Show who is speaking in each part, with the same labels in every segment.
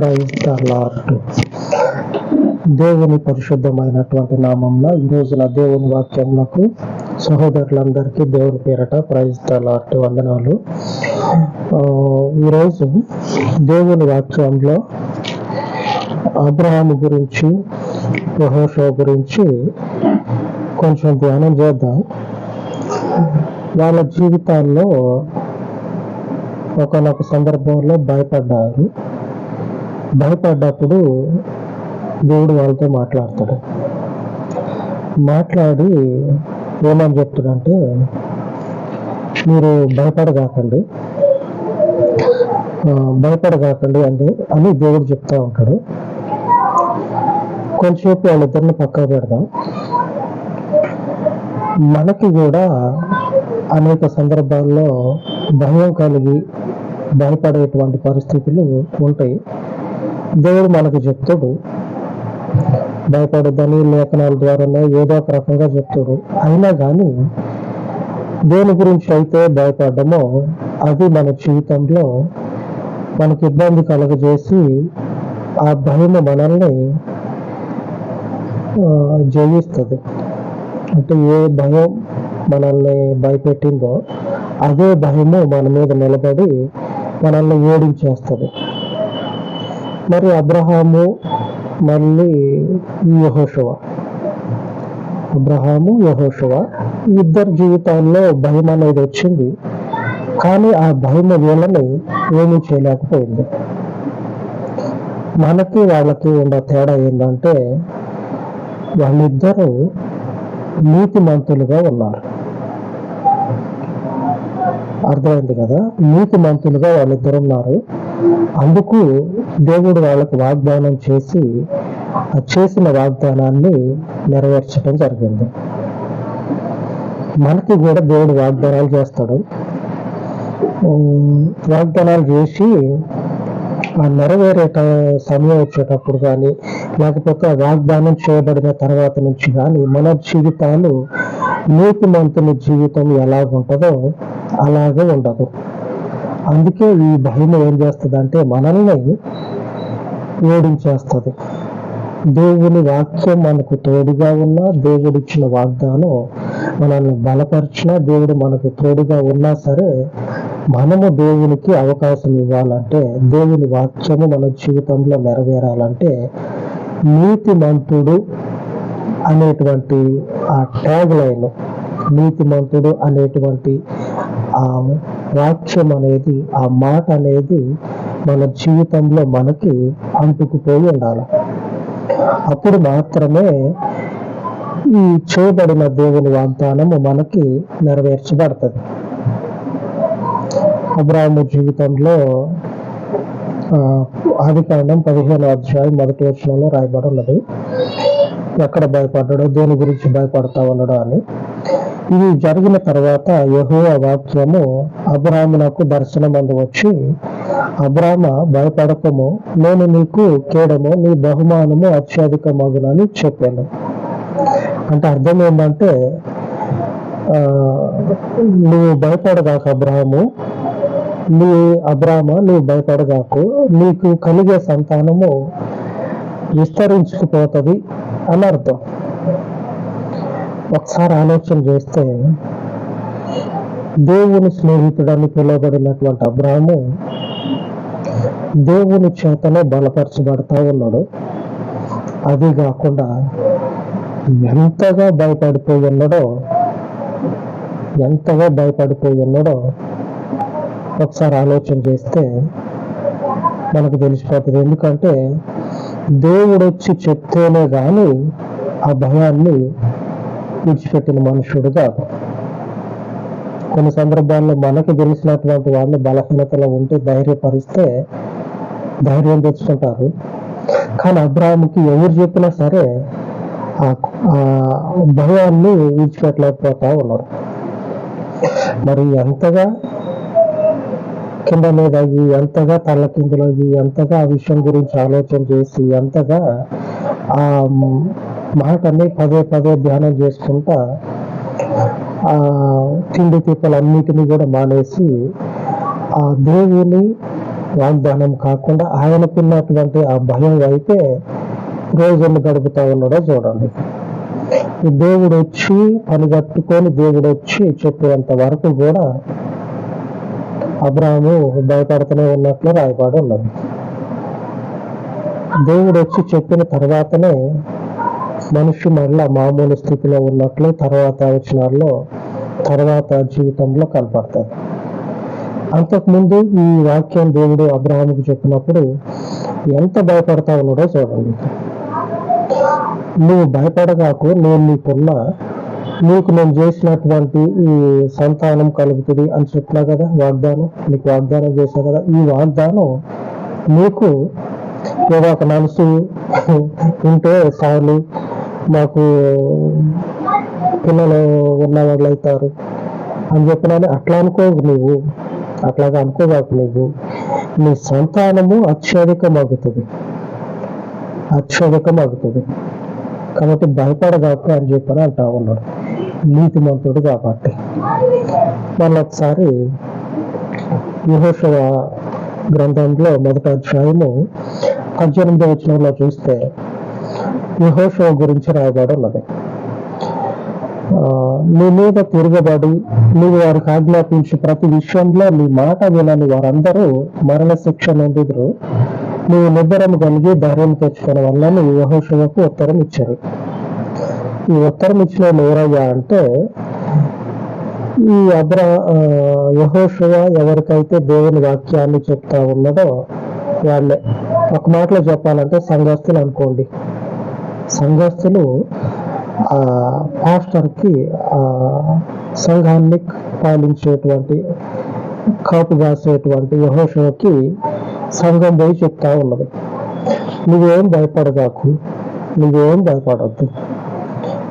Speaker 1: Praise the lord. దేవుని పరిశుద్ధమైనటువంటి నామంలో ఈ రోజున దేవుని వాక్యములకు సహోదరులందరికీ దేవుని పేరట ప్రైజ్ ద లార్డ్ వందనాలు. ఈరోజు దేవుని వాక్యంలో అబ్రహాము గురించి, యెహోషువ గురించి కొంచెం ధ్యానం చేద్దాం. వాళ్ళ జీవితాల్లో ఒకనొక సందర్భంలో భయపడ్డప్పుడు దేవుడు వాళ్ళతో మాట్లాడతాడు. మాట్లాడి ఏమని చెప్తాడంటే, మీరు భయపడగాకండి అని దేవుడు చెప్తా ఉంటాడు. కొంచెంసేపు వాళ్ళిద్దరిని పక్కన పెడదాం. మనకి కూడా అనేక సందర్భాల్లో భయం కలిగి భయపడేటువంటి పరిస్థితులు ఉంటాయి. దేవుడు మనకు చెప్తాడు, భయపడొద్దని లేఖనాల ద్వారానే ఏదో ఒక రకంగా చెప్తాడు. అయినా కానీ దేని గురించి అయితే భయపడ్డమో అది మన జీవితంలో మనకి ఇబ్బంది కలగజేసి ఆ భయం మనల్ని జయిస్తుంది. అంటే ఏ భయం మనల్ని భయపెట్టిందో అదే భయము మన మీద నిలబడి మనల్ని ఓడించేస్తుంది. మరి అబ్రహాము మళ్ళీ యెహోషువ ఇద్దరు జీవితాల్లో భయం అనేది వచ్చింది. కానీ ఆ భయం వీళ్ళని ఏమీ చేయలేకపోయింది. మనకి వాళ్ళకి ఉన్న తేడా ఏంటంటే, వాళ్ళిద్దరూ నీతిమంతులుగా ఉన్నారు. అర్థమైంది కదా? నీతిమంతులుగా వాళ్ళిద్దరు ఉన్నారు. అందుకు దేవుడు వాళ్ళకు వాగ్దానం చేసి చేసిన వాగ్దానాన్ని నెరవేర్చడం జరిగింది. మనకి కూడా దేవుడు వాగ్దానాలు చేస్తాడు. వాగ్దానాలు చేసి ఆ నెరవేరే సమయం వచ్చేటప్పుడు కానీ, లేకపోతే ఆ వాగ్దానం చేయబడిన తర్వాత నుంచి కానీ మన జీవితాలు నీతిమంతుని జీవితం ఎలాగుంటుందో అలాగే ఉండదు. అందుకే ఈ భయం ఏం చేస్తుంది అంటే మనల్ని ఓడించేస్తుంది. దేవుని వాక్యం మనకు తోడుగా ఉన్నా, దేవుడిచ్చిన వాగ్దానం మనల్ని బలపరిచినా, దేవుడు మనకు తోడుగా ఉన్నా సరే మనము దేవునికి అవకాశం ఇవ్వాలంటే, దేవుని వాక్యము మన జీవితంలో నెరవేరాలంటే నీతిమంతుడు అనేటువంటి ఆ ట్యాగ్ లైన్, నీతిమంతుడు అనేటువంటి ఆ వాక్యం అనేది, ఆ మాట అనేది మన జీవితంలో మనకి అంటుకుపోయి ఉండాలి. అప్పుడు మాత్రమే ఈ చేయబడిన దేవుని వాగ్దానము మనకి నెరవేర్చబడుతుంది. అబ్రహాము జీవితంలో ఆదికాండం 15వ అధ్యాయం 1వ వచనంలో రాయబడి ఉన్నది. ఎక్కడ భయపడ్డాడో, దేని గురించి భయపడతా ఉన్నాడో అని. ఇది జరిగిన తర్వాత యెహోవా వాక్యము అబ్రహామునకు దర్శనమందు వచ్చి, అబ్రహామ భయపడకము, నేను నీకు కేడము, నీ బహుమానము అత్యధికమగునని చెప్పాను. అంటే అర్థం ఏంటంటే, నువ్వు భయపడగాక అబ్రహాము, నువ్వు భయపడగాకు, నీకు కలిగే సంతానము విస్తరించుకుపోతుంది అని అర్థం. ఒకసారి ఆలోచన చేస్తే, దేవుని స్నేహితుడని పిలువబడినటువంటి అబ్రహాము దేవుని చేతనే బలపరచబడతా ఉన్నాడు. అది కాకుండా ఎంతగా భయపడిపోయి ఉన్నాడో ఒకసారి ఆలోచన చేస్తే మనకు తెలిసిపోతుంది. ఎందుకంటే దేవుడు వచ్చి చెప్తేనే కానీ ఆ భయాన్ని విడిచిపెట్టిన మనుషుడు కాదు. కొన్ని సందర్భాల్లో మనకి తెలిసినటువంటి వాళ్ళు బలహీనతలో ఉంటే ధైర్యపరిస్తే ధైర్యం తెచ్చుకుంటారు. కానీ అబ్రహాముకి ఎవరు చెప్పినా సరే ఆ భయాన్ని విడిచిపెట్టలేకపోతా ఉన్నారు. మరి ఎంతగా కింద మీద అయ్యి, ఎంతగా తల్లకిందులయ్యి, ఎంతగా ఆ విషయం గురించి ఆలోచన చేసి, ఎంతగా ఆ మాటని పదే పదే ధ్యానం చేసుకుంటా తిండి తిప్పలన్నిటినీ కూడా మానేసి ఆ దేవుని వాగ్దానం కాకుండా ఆయనకున్నటువంటి ఆ భయం వైపే రోజులు గడుపుతా ఉన్నాడో చూడండి. ఈ దేవుడు వచ్చి పనిగట్టుకొని దేవుడు వచ్చి చెప్పేంత వరకు కూడా అబ్రాహాము భయపడుతూనే ఉన్నట్లు రాయబడి ఉన్నది. దేవుడు వచ్చి చెప్పిన తర్వాతనే మనిషి మళ్ళా మామూలు స్థితిలో ఉన్నట్లు తర్వాత వచనాల్లో తర్వాత జీవితంలో కనపడుతుంది. అంతకుముందు ఈ వాక్యం దేవుడు అబ్రాహాముకు చెప్పినప్పుడు ఎంత భయపడతా ఉన్నాడో చూడండి. నువ్వు భయపడగాకు, నేను నీకు నేను చేసినటువంటి ఈ సంతానం కలుగుతుంది అని చెప్పినా కదా, నీకు వాగ్దానం చేశా కదా. ఈ వాగ్దానం నీకు ఏదో ఒక మనసు ఉంటే చాలు, మాకు పిల్లలు ఉన్నవాళ్ళు అవుతారు అని చెప్పినాను అట్లా అనుకోకు నువ్వు, అట్లాగా అనుకోబాకు నువ్వు. నీ సంతానము అత్యధికమగుతుంది. కాబట్టి భయపడగాకు అని చెప్పని అంటా ఉన్నాడు, నీతిమంతుడు కాబట్టి. మళ్ళొకసారి యెహోషువ గ్రంథంలో 1వ అధ్యాయము 18వ వచనంలో చూస్తే యెహోషువ గురించి రాయబడి ఉన్నది. నీ మీద తిరగబడి నీవు వారికి ఆజ్ఞాపించి ప్రతి విషయంలో నీ మాట వినని వారందరూ మరణ శిక్ష నొందుదురు. నువ్వు నిబ్బరము కలిగి ధైర్యం తెచ్చుకునే వల్ల నువ్వు యెహోషువకు ఉత్తరం ఇచ్చారు. ఈ ఉత్తరం ఇచ్చిన వాళ్ళు ఎవరయ్యా అంటే, ఈ యెహోషువ ఎవరికైతే దేవుని వాక్యాన్ని చెప్తా ఉన్నాడో వాళ్ళే. ఒక మాటలో చెప్పాలంటే సంఘస్థులు అనుకోండి. సంఘస్థులు పాస్టర్కి సంఘాన్ని పాలించేటువంటి కాపు కాసేటువంటి యెహోషువకి సంఘం పోయి చెప్తా ఉన్నది, నువ్వేం భయపడగాకు, నువ్వేం భయపడద్దు,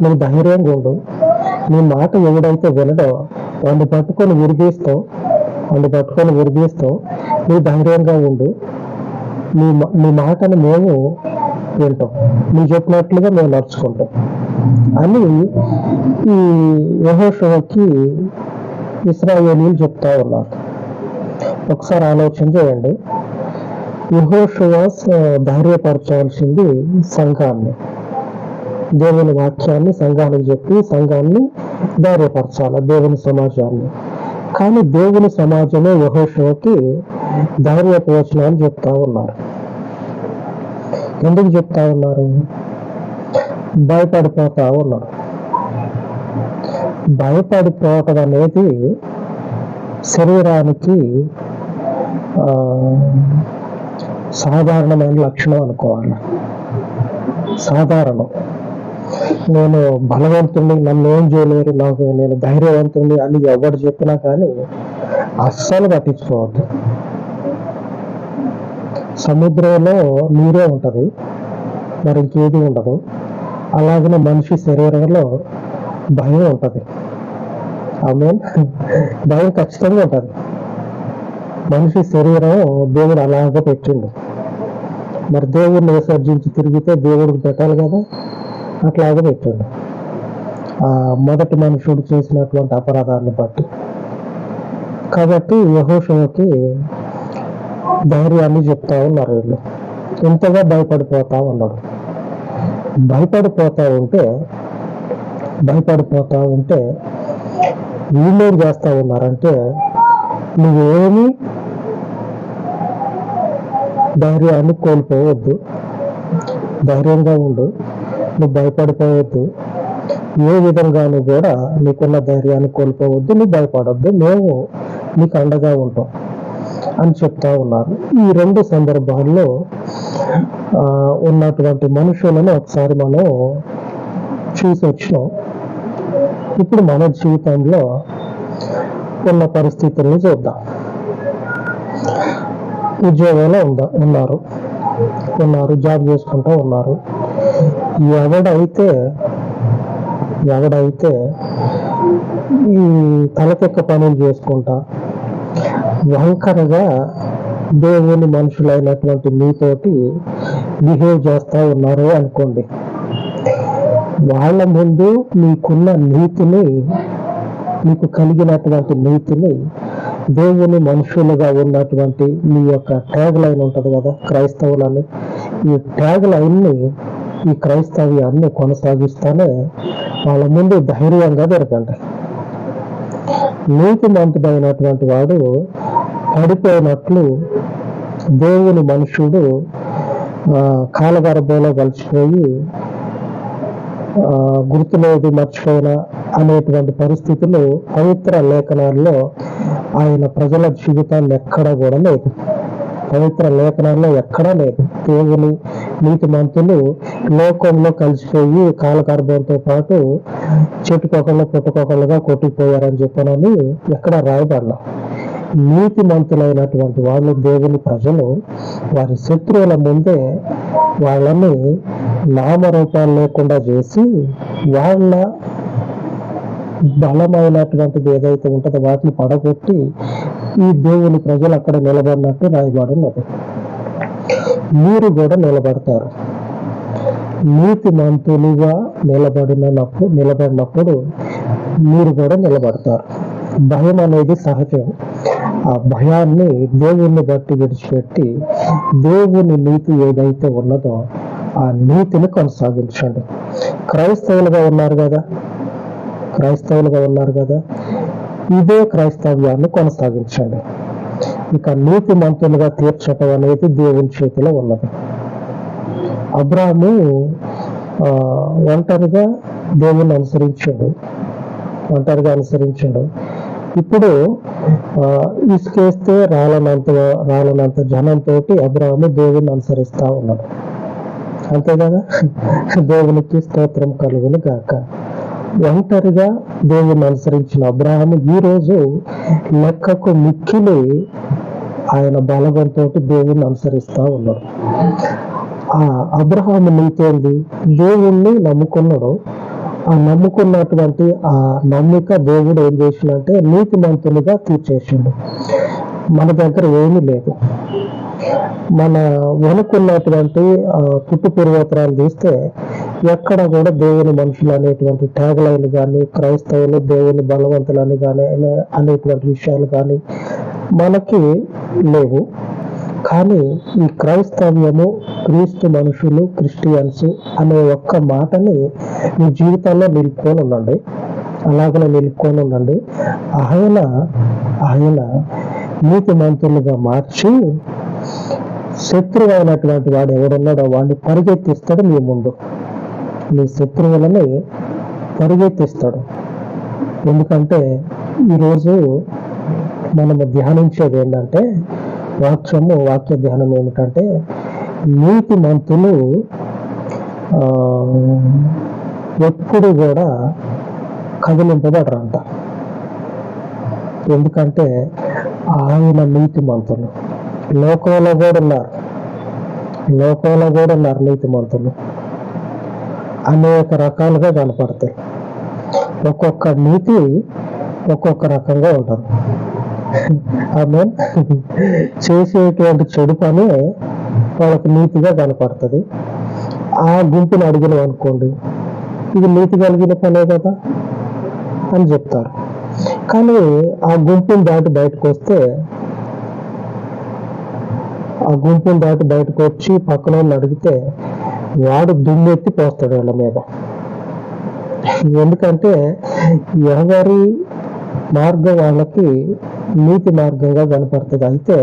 Speaker 1: నువ్వు ధైర్యంగా ఉండు. నీ మాట ఎవడైతే వినడో వాడిని పట్టుకొని విరిగిస్తావు, నువ్వు ధైర్యంగా ఉండు. నీ మాటను మేము వింటాం, నువ్వు చెప్పినట్లుగా మేము నడుచుకుంటాం అని ఈ యెహోషువకి ఇశ్రాయేలీయులు చెప్తా ఉన్నారు. ఒకసారి ఆలోచన చేయండి. యెహోషువ ధైర్యపరచాల్సింది సంఘాన్ని, దేవుని వాక్యాన్ని సంఘానికి చెప్పి సంఘాన్ని ధైర్యపరచాలి, దేవుని సమాజాన్ని. కానీ దేవుని సమాజమే యెహోషువకి ధైర్యపు వచనాలు చెప్తా ఉన్నారు. ఎందుకు చెప్తా ఉన్నారు? భయపడిపోతా ఉన్నారు. భయపడిపోవటం అనేది శరీరానికి సాధారణమైన లక్షణం అనుకోవాలి. సాధారణం. నేను బలవంతుణ్ణి, నన్ను ఏం చేయలేరు, నేను ధైర్యవంతుణ్ణి అని ఎవరు చెప్పినా కానీ అస్సలు పట్టించుకోవద్దు. సముద్రంలో నీరే ఉంటది, మరి ఇంకేది ఉండదు. అలాగనే మనిషి శరీరంలో భయం ఉంటది. భయం ఖచ్చితంగా ఉంటది. మనిషి శరీరం దేవుడు అలాగే పెట్టిండు. మరి దేవుడిని విసర్జించి తిరిగితే దేవుడికి పెట్టాలి కదా, అట్లాగే పెట్టిండు. మొదటి మనుషుడు చేసినటువంటి అపరాధాన్ని బట్టి. కాబట్టి యెహోషువకి ధైర్యాన్ని చెప్తా ఉన్నారు వీళ్ళు. ఇంతగా భయపడిపోతా ఉన్నాడు. భయపడిపోతా ఉంటే వీళ్ళేం చేస్తా ఉన్నారంటే, నువ్వేమి ధైర్యాన్ని కోల్పోవద్దు, ధైర్యంగా ఉండు, నువ్వు భయపడిపోవద్దు, ఏ విధంగానూ కూడా నీకున్న ధైర్యాన్ని కోల్పోవద్దు, నువ్వు భయపడొద్దు, మేము నీకు అండగా ఉంటాం అని చెప్తా ఉన్నారు. ఈ 2 సందర్భాల్లో ఉన్నటువంటి మనుషులను ఒకసారి మనం చూసి వచ్చినాం. ఇప్పుడు మన జీవితంలో ఉన్న పరిస్థితుల్ని చూద్దాం. ఉద్యోగంలో ఉన్నారు, జాబ్ చేసుకుంటూ ఉన్నారు. ఎవడైతే ఈ తలకెక్క పనులు చేసుకుంటా వంకరగా దేవుని మనుషులైనటువంటి మీతోటి బిహేవ్ చేస్తా ఉన్నారు అనుకోండి, వాళ్ళ ముందు నీకున్న నీతిని, నీకు కలిగినటువంటి నీతిని దేవుని మనుషులుగా ఉన్నటువంటి మీ యొక్క ట్యాగ్ లైన్ ఉంటుంది కదా క్రైస్తవులని, ఈ ట్యాగ్ లైన్ని, ఈ క్రైస్తవ్యాన్ని కొనసాగిస్తానే వాళ్ళ ముందు ధైర్యంగా దొరకండి. నీతిమంతుడైనటువంటి వాడు పడిపోయినట్లు దేవుని మనుషుడు కాలగర్భంలో కలిసిపోయి గుర్తులేదు మర్చిపోయిన అనేటువంటి పరిస్థితులు పవిత్ర లేఖనాల్లో ఆయన ప్రజల జీవితాన్ని ఎక్కడా కూడా లేదు. పవిత్ర లేఖనాల్లో ఎక్కడా లేదు. దేవుని నీతిమంతులు లోకంలో కలిసిపోయి కాలగర్భంతో పాటు చెట్టుకొకళ్ళు పుట్టుకొకళ్ళుగా కొట్టిపోయారని చెప్పనని ఎక్కడ రాయబడలా. నీతిమంతులైనటువంటి వాళ్ళు దేవుని ప్రజలు వారి శత్రువుల ముందే వాళ్ళని నామరూపాలు లేకుండా చేసి వాళ్ళ బలమైనటువంటిది ఏదైతే ఉంటుందో వాటిని పడగొట్టి ఈ దేవుని ప్రజలు అక్కడ నిలబడినట్టు రాయబడినది. మీరు కూడా నిలబడతారు. నీతిమంతులుగా నిలబడినప్పుడు మీరు కూడా నిలబడతారు. భయం అనేది సహజం. ఆ భయాన్ని దేవుణ్ణి బట్టి విడిచిపెట్టి దేవుని నీతి ఏదైతే ఉన్నదో ఆ నీతిని కొనసాగించండి. క్రైస్తవులుగా ఉన్నారు కదా, ఇదే క్రైస్తవ్యాన్ని కొనసాగించండి. ఇక నీతిమంతులుగా తీర్చటం అనేది దేవుని చేతిలో ఉన్నది. అబ్రాహాము ఒంటరిగా దేవుణ్ణి అనుసరించాడు. ఇప్పుడు ఇసుకేస్తే రాలనంత జనంతో అబ్రాహాము దేవుణ్ణి అనుసరిస్తా ఉన్నాడు. అంతే కదా, దేవునికి స్తోత్రం కలుగును గాక. ఒంటరిగా దేవుణ్ణి అనుసరించిన అబ్రాహాము ఈరోజు లెక్కకు మిక్కిలి ఆయన బలవంతో దేవుణ్ణి అనుసరిస్తా ఉన్నాడు. ఆ అబ్రాహాము నీతేంది? దేవుణ్ణి నమ్ముకున్నాడు. ఆ నమ్ముకున్నటువంటి ఆ నమ్మిక దేవుడు ఏం చేసిందంటే నీతిమంతులుగా తీర్చేసిండు. మన దగ్గర ఏమీ లేదు. మన వెనుకున్నటువంటి పుట్టు పూర్వోత్తరాలు తీస్తే ఎక్కడ కూడా దేవుని మనుషులు అనేటువంటి ట్యాగ్ లైన్ కానీ, క్రైస్తవులు దేవుని బలవంతులని కానీ అనేటువంటి విషయాలు కానీ మనకి లేవు. కానీ ఈ క్రైస్తవ్యము, క్రీస్తు మనుషులు, క్రిస్టియన్స్ అనే ఒక్క మాటని మీ జీవితాల్లో అలాగనే నిలుపుకొని ఉండండి. ఆయన నీతిమంతులుగా మార్చి శత్రువు అయినటువంటి వాడు ఎవడున్నాడో వాడిని పరిగెత్తిస్తాడు. మీ ముందు మీ శత్రువులని పరిగెత్తిస్తాడు. ఎందుకంటే ఈరోజు మనము ధ్యానించేది ఏంటంటే వాక్య ధ్యానం ఏమిటంటే నీతిమంతులు ఎప్పుడు కూడా కదిలింపబడరంట. ఎందుకంటే ఆయన నీతిమంతులు లోకంలో కూడా ఉన్నారు. నీతిమంతులు అనేక రకాలుగా కనపడతాయి. ఒక్కొక్క నీతి ఒక్కొక్క రకంగా ఉంటుంది. ఆమె చేసేటువంటి చెడు పని వాళ్ళకి నీతిగా కనపడుతుంది. ఆ గుంపుని అడిగిన అనుకోండి, ఇది నీతి కలిగిన పనే కదా అని చెప్తారు. కానీ ఆ గుంపుని దాటి బయటకు వచ్చి పక్కన అడిగితే వాడు దుమ్మెత్తి పోస్తాడు వాళ్ళ మీద. ఎందుకంటే ఎవరి మార్గం వాళ్ళకి నీతి మార్గంగా కనపడుతుంది. అయితే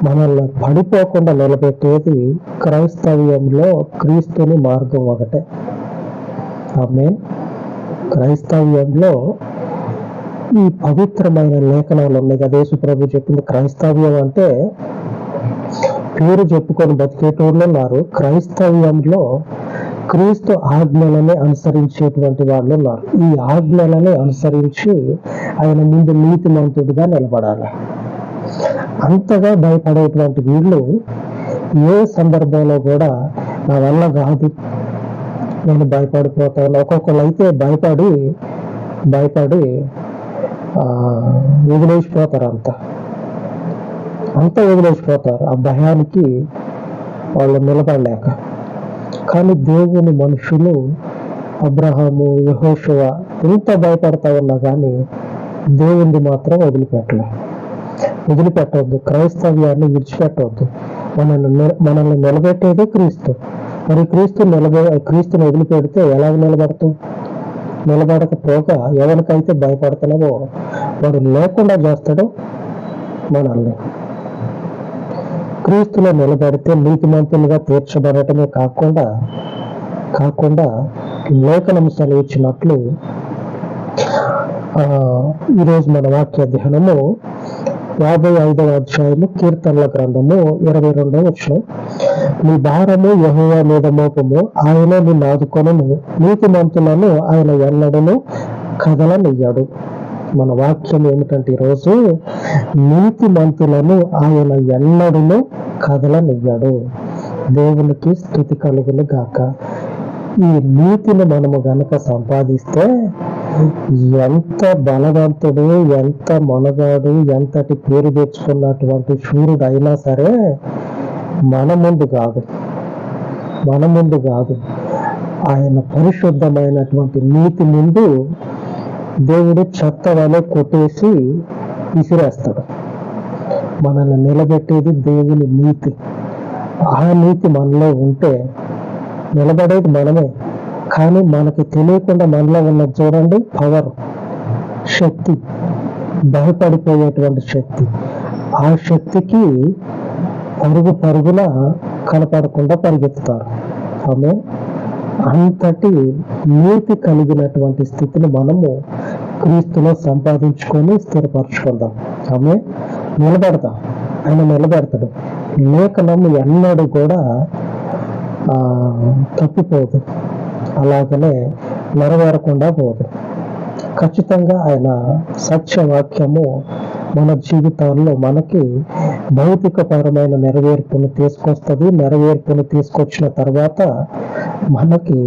Speaker 1: మనల్ని పడిపోకుండా నిలబెట్టేది క్రైస్తవ్యంలో క్రీస్తుని మార్గం ఒకటే. ఆమేన్. క్రైస్తవ్యంలో ఈ పవిత్రమైన లేఖనాలు ఉన్నాయి కదా. యేసు ప్రభు చెప్పింది క్రైస్తవ్యం అంటే పేరు చెప్పుకొని బతికేటోళ్ళు ఉన్నారు. క్రైస్తవ్యంలో క్రీస్తు ఆజ్ఞలని అనుసరించేటువంటి వాళ్ళు ఉన్నారు. ఈ ఆజ్ఞలని అనుసరించి ఆయన ముందు నీతిమంతుడిగా నిలబడాలి. అంతగా భయపడేటువంటి వీళ్ళు ఏ సందర్భంలో కూడా నా వల్ల కాదు, నేను భయపడిపోతాను. ఒక్కొక్కరు అయితే భయపడి వదిలేసిపోతారు. అంతా వదిలేసిపోతారు ఆ భయానికి వాళ్ళు నిలబడలేక. కానీ దేవుని మనుషులు అబ్రహాము, యెహోషువ ఎంత భయపడతా ఉన్నా కానీ దేవుణ్ణి మాత్రం వదిలిపెట్టలే. వదిలిపెట్టవద్దు, క్రైస్తవ్యాన్ని విడిచిపెట్టవద్దు. మనల్ని నిలబెట్టేదే క్రీస్తు. మరి క్రీస్తుని వదిలిపెడితే ఎలా నిలబడతాం? నిలబడకపోగా ఎవరికైతే భయపడుతున్నావో వాడు లేకుండా చేస్తాడు మనల్ని. క్రీస్తులో నిలబడితే నీతిమంతులుగా తీర్చబడటమే కాకుండా లేఖనం సెలవిచ్చినట్లు ఈరోజు మన వాక్య ధ్యానము 55వ అధ్యాయము కీర్తనల గ్రంథము 22వ వచనం. నీ భారము యెహోవా మీద మోపము, ఆయన నిన్ను ఆదుకొనును, నీతిమంతులను ఆయన ఎన్నడను కదలనియ్యడు. మన వాక్యం ఏమిటంటే ఈరోజు నీతిమంతులను ఆయన ఎన్నడను కదలనియ్యడు. దేవునికి స్తుతి కలుగును గాక. ఈ నీతిని మనము గనక సంపాదిస్తే ఎంత బలవంతుడు, ఎంత మొనగాడు, ఎంతటి పేరు తెచ్చుకున్నటువంటి శూరుడు అయినా సరే మన ముందు కాదు, ఆయన పరిశుద్ధమైనటువంటి నీతి ముందు దేవుడు చెత్త వలె కొట్టేసి విసిరేస్తాడు. మనల్ని నిలబెట్టేది దేవుని నీతి. ఆ నీతి మనలో ఉంటే నిలబడేది మనమే. కానీ మనకి తెలియకుండా మనలో ఉన్నది చూడండి, పవర్, శక్తి, భయపడిపోయేటువంటి శక్తి. ఆ శక్తికి పరుగున కనపడకుండా పరిగెత్తుతారు. ఆమె అంతటి నీతి కలిగినటువంటి స్థితిని మనము క్రీస్తులో సంపాదించుకొని స్థిరపరచుకుందాం. ఆమె నిలబడతాం, ఆయన నిలబెడతాడు. లేఖనం ఎన్నడూ కూడా తప్పిపోదు, అలాగనే నెరవేరకుండా పోదు. ఖచ్చితంగా ఆయన సత్యవాక్యము మన జీవితాల్లో మనకి భౌతికపరమైన నెరవేర్పును తీసుకొస్తుంది. నెరవేర్పును తీసుకొచ్చిన తర్వాత మనకి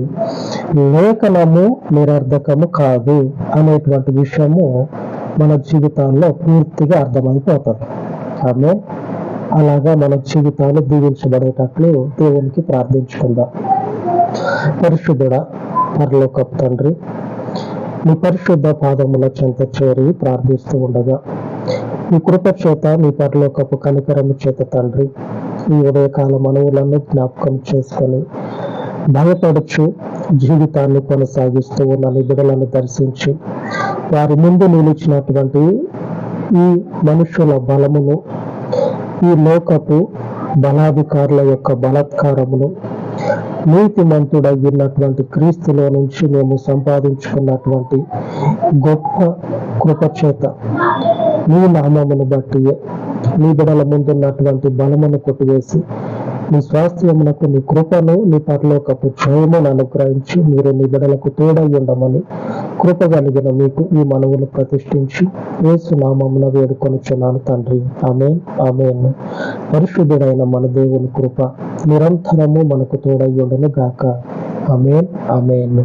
Speaker 1: లేఖనము నిరర్ధకము కాదు అనేటువంటి విషయము మన జీవితాల్లో పూర్తిగా అర్థమైపోతుంది. ఆమె అలాగా మన జీవితాలు దీవించబడేటట్లు దేవునికి ప్రార్థించుకుందాం. పరిశుద్ధుడా, పరలోకపు తండ్రి, నీ పరిశుద్ధ పాదముల చెంత చేరి ప్రార్థిస్తూ ఉండగా నీ కృప చేత, నీ పరలోకపు కనికరము చేత తండ్రి, ఈ ఉదయకాల మనవులను జ్ఞాపకం చేసుకొని భయపడుచు జీవితాన్ని కొనసాగిస్తూ ఉన్న నీ బిడ్డలను దర్శించి వారి ముందు నిలిచినటువంటి ఈ మనుషుల బలమును, ఈ లోకపు బలాధికారుల యొక్క బలాత్కారమును నీతిమంతుడైనటువంటి క్రీస్తులో నుంచి మేము సంపాదించుకున్నటువంటి గొప్ప కృపచేత నీ నామమును బట్టి నీ బిడల ముందున్నటువంటి బలమును కొట్టివేసి నీ స్వాస్థ్యమునకు నీ కృపను, నీ పరలోకపు జయమును అనుగ్రహించి మీరు నీ బిడలకు తోడై ఉండమని కృప కలిగిన మీకు ఈ మనవులు ప్రతిష్ఠించి యేసు నామమున వేడుకొనుచున్నాను తండ్రి. ఆమేన్, ఆమేన్. పరిశుద్ధుడైన మన దేవుని కృప నిరంతరము మనకు తోడై ఉండును గాక. ఆమేన్, ఆమేన్.